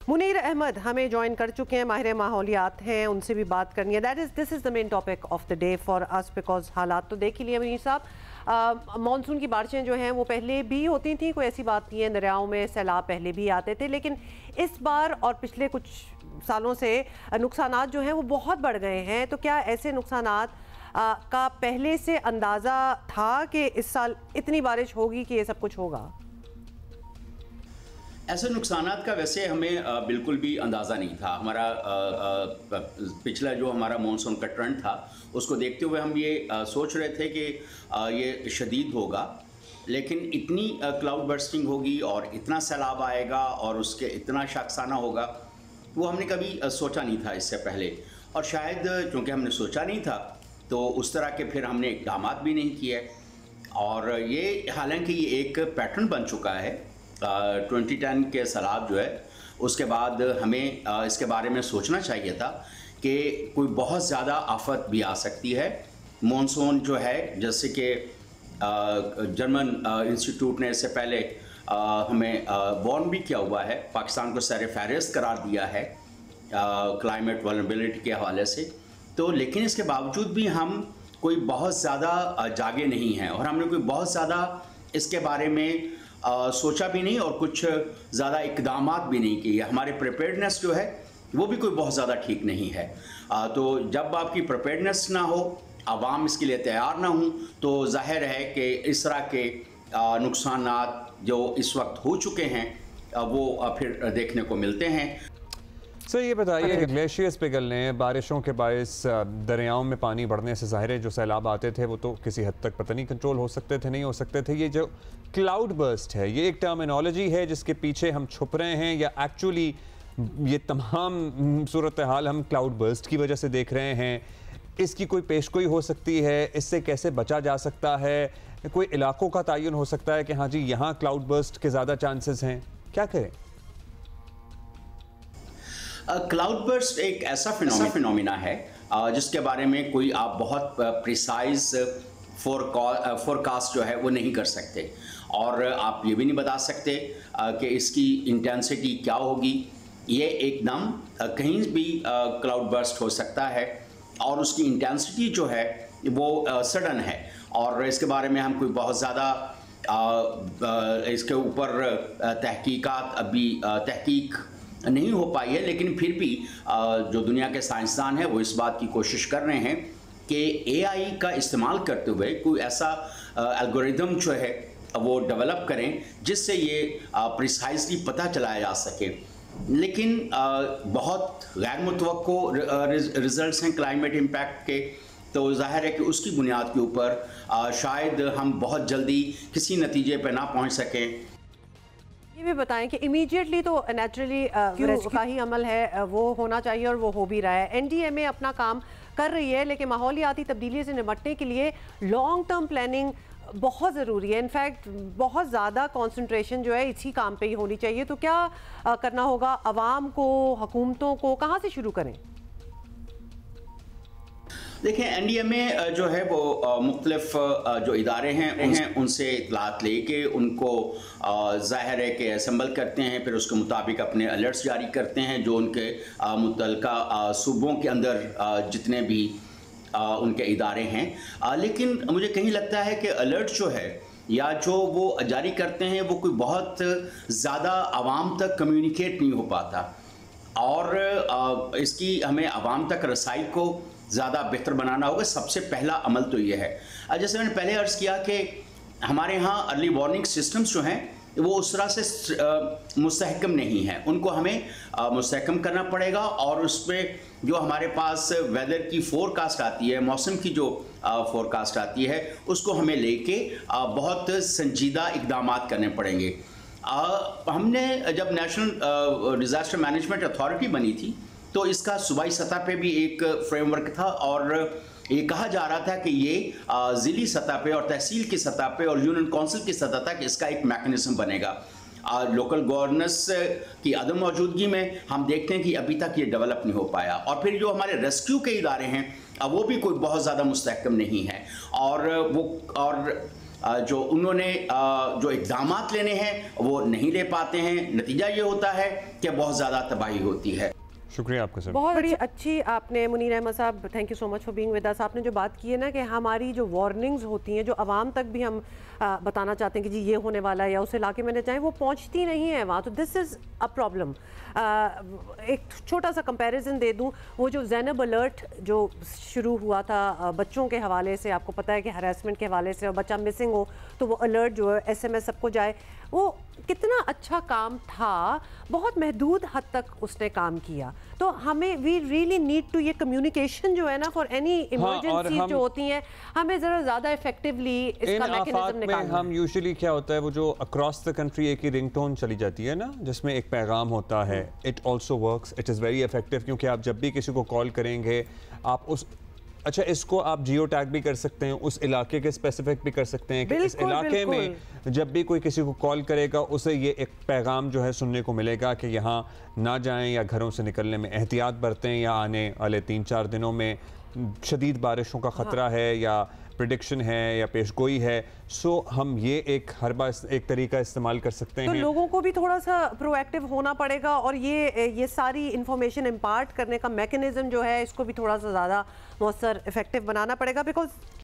मुनीर अहमद हमें ज्वाइन कर चुके हैं, माहिर माहौलियात हैं, उनसे भी बात करनी है। This is the main topic of the day for us, because हालात तो देख ही लिए मुनीर साहब। मानसून की बारिशें जो हैं वो पहले भी होती थी, कोई ऐसी बात नहीं है, दरियाओं में सैलाब पहले भी आते थे, लेकिन इस बार और पिछले कुछ सालों से नुकसानात जो हैं वो बहुत बढ़ गए हैं। तो क्या ऐसे नुकसानात का पहले से अंदाज़ा था कि इस साल इतनी बारिश होगी कि ये सब कुछ होगा? ऐसे नुकसानात का वैसे हमें बिल्कुल भी अंदाज़ा नहीं था। हमारा पिछला जो हमारा मॉनसून का ट्रेंड था उसको देखते हुए हम ये सोच रहे थे कि ये शदीद होगा, लेकिन इतनी क्लाउड बर्स्टिंग होगी और इतना सैलाब आएगा और उसके इतना शाखसाना होगा, वो हमने कभी सोचा नहीं था इससे पहले। और शायद चूँकि हमने सोचा नहीं था तो उस तरह के फिर हमने इक़दाम भी नहीं किए। और ये हालांकि ये एक पैटर्न बन चुका है 2010 के सैलाब जो है, उसके बाद हमें इसके बारे में सोचना चाहिए था कि कोई बहुत ज़्यादा आफत भी आ सकती है। मॉनसून जो है, जैसे कि जर्मन इंस्टीट्यूट ने इससे पहले हमें वार्न भी किया हुआ है, पाकिस्तान को सर फहरिस्त करार दिया है क्लाइमेट वल्नरेबिलिटी के हवाले से। तो लेकिन इसके बावजूद भी हम कोई बहुत ज़्यादा जागे नहीं हैं और हमने कोई बहुत ज़्यादा इसके बारे में सोचा भी नहीं और कुछ ज़्यादा इक़दामात भी नहीं किए। हमारे प्रिपेयर्डनेस जो है वो भी कोई बहुत ज़्यादा ठीक नहीं है। तो जब आपकी प्रिपेयर्डनेस ना हो, आवाम इसके लिए तैयार ना हो, तो जाहिर है कि इस तरह के नुकसानात जो इस वक्त हो चुके हैं वो फिर देखने को मिलते हैं। सर ये बताइए कि ग्लेशियर्स पिघलने, बारिशों के बायस दरियाओं में पानी बढ़ने से ज़ाहिर है जो सैलाब आते थे वो तो किसी हद तक पता नहीं कंट्रोल हो सकते थे, नहीं हो सकते थे। ये जो क्लाउड बर्स्ट है, ये एक टर्मिनोलॉजी है जिसके पीछे हम छुप रहे हैं, या एक्चुअली ये तमाम सूरत हाल हम क्लाउड बर्स्ट की वजह से देख रहे हैं? इसकी कोई पेशगोई हो सकती है? इससे कैसे बचा जा सकता है? कोई इलाकों का तयन हो सकता है कि हाँ जी यहाँ क्लाउड बर्स्ट के ज़्यादा चांसेस हैं? क्या करें? क्लाउड बर्स्ट एक ऐसा फिनोमिना है जिसके बारे में कोई आप बहुत प्रिसाइज फोरकास्ट जो है वो नहीं कर सकते, और आप ये भी नहीं बता सकते कि इसकी इंटेंसिटी क्या होगी। ये एकदम कहीं भी क्लाउड बर्स्ट हो सकता है और उसकी इंटेंसिटी जो है वो सडन है, और इसके बारे में हम कोई बहुत ज़्यादा इसके ऊपर तहकीकात अभी तहकीक नहीं हो पाई है। लेकिन फिर भी जो दुनिया के साइंसदान हैं वो इस बात की कोशिश कर रहे हैं कि एआई का इस्तेमाल करते हुए कोई ऐसा एल्गोरिदम जो है वो डेवलप करें जिससे ये प्रिसाइजली पता चलाया जा सके। लेकिन बहुत गैर मुतवक्को रिजल्ट्स हैं क्लाइमेट इम्पैक्ट के, तो जाहिर है कि उसकी बुनियाद के ऊपर शायद हम बहुत जल्दी किसी नतीजे पर ना पहुँच सकें। ये भी बताएं कि इमीडिएटली तो नेचुरली रेस्क्यू का ही अमल है वो होना चाहिए और वो हो भी रहा है। एनडीएमए अपना काम कर रही है, लेकिन माहौलियाती तब्दीली से निपटने के लिए लॉन्ग टर्म प्लानिंग बहुत ज़रूरी है। इनफैक्ट बहुत ज़्यादा कंसंट्रेशन जो है इसी काम पे ही होनी चाहिए। तो क्या करना होगा आवाम को, हुकूमतों को, कहाँ से शुरू करें? देखिए, एनडीएमए जो है वो मुख्तलिफ जो इदारे हैं उनसे इतलात लेके उनको ज़ाहिर है कि असम्बल करते हैं, फिर उसके मुताबिक अपने अलर्ट्स जारी करते हैं जो उनके मुतल्लिका सूबों के अंदर जितने भी उनके इदारे हैं। लेकिन मुझे कहीं लगता है कि अलर्ट जो है या जो वो जारी करते हैं वो कोई बहुत ज़्यादा आवाम तक कम्युनिकेट नहीं हो पाता, और इसकी हमें आवाम तक रसाई को ज़्यादा बेहतर बनाना होगा। सबसे पहला अमल तो ये है, जैसे मैंने पहले अर्ज़ किया कि हमारे यहाँ अर्ली वार्निंग सिस्टम्स जो हैं वो उस तरह से मुस्तहकम नहीं है, उनको हमें मुस्तहकम करना पड़ेगा। और उसमें जो हमारे पास वेदर की फोरकास्ट आती है, मौसम की जो फोरकास्ट आती है, उसको हमें लेके बहुत संजीदा इक़दामात करने पड़ेंगे। हमने जब नेशनल डिज़ास्टर मैनेजमेंट अथॉरिटी बनी थी तो इसका सूबाई सतह पे भी एक फ्रेमवर्क था, और ये कहा जा रहा था कि ये ज़िली सतह पे और तहसील की सतह पे और यूनियन काउंसिल की सतह तक इसका एक मैकेनिज्म बनेगा। लोकल गवर्नेंस की अदम मौजूदगी में हम देखते हैं कि अभी तक ये डेवलप नहीं हो पाया। और फिर जो हमारे रेस्क्यू के इदारे हैं वो भी कोई बहुत ज़्यादा मुस्तहकम नहीं है, और जो उन्होंने जो इक़दामात लेने हैं वो नहीं ले पाते हैं। नतीजा ये होता है कि बहुत ज़्यादा तबाही होती है। शुक्रिया आपका सर। बहुत बड़ी अच्छी आपने मुनीर अहमद साहब, thank you so much for being with us. आपने जो बात की है ना कि हमारी जो वार्निंग्स होती हैं, जो आवाम तक भी हम बताना चाहते हैं कि जी ये होने वाला है या उस इलाके में न जाएं, वो पहुंचती नहीं है वहाँ। तो दिस इज़ अ प्रॉब्लम। एक छोटा सा कंपैरिजन दे दूं, वो जो ज़ैनब अलर्ट जो शुरू हुआ था बच्चों के हवाले से, आपको पता है कि हरासमेंट के हवाले से, और बच्चा मिसिंग हो तो वो अलर्ट जो है SMS सबको जाए, वो कितना अच्छा काम था। बहुत महदूद हद तक उसने काम किया। तो हमें वी रियली नीड टू, ये कम्युनिकेशन जो है ना फॉर एनी इमरजेंसी जो होती हैं, हमें ज़रा ज़्यादा इफेक्टिवली इसका मैकेनिज्म निकालना। हम यूजुअली क्या होता है, वो जो अक्रॉस द कंट्री एक ही रिंगटोन चली जाती है ना, जिसमें एक पैगाम होता है, it also works, it is very effective. क्योंकि आप जब भी किसी को कॉल करेंगे, आप उस अच्छा इसको आप जियो टैग भी कर सकते हैं, उस इलाके के स्पेसिफिक भी कर सकते हैं कि इस इलाके में जब भी कोई किसी को कॉल करेगा उसे ये एक पैगाम जो है सुनने को मिलेगा कि यहाँ ना जाएं या घरों से निकलने में एहतियात बरतें, या आने वाले 3-4 दिनों में शदीद बारिशों का ख़तरा है या प्रेडिक्शन है या पेशगोई है। सो हम ये एक हर बार एक तरीका इस्तेमाल कर सकते हैं। तो लोगों को भी थोड़ा सा प्रोएक्टिव होना पड़ेगा, और ये सारी इंफॉर्मेशन इम्पार्ट करने का मैकेनिज्म जो है इसको भी थोड़ा सा ज़्यादा मौसर इफेक्टिव बनाना पड़ेगा। बिकॉज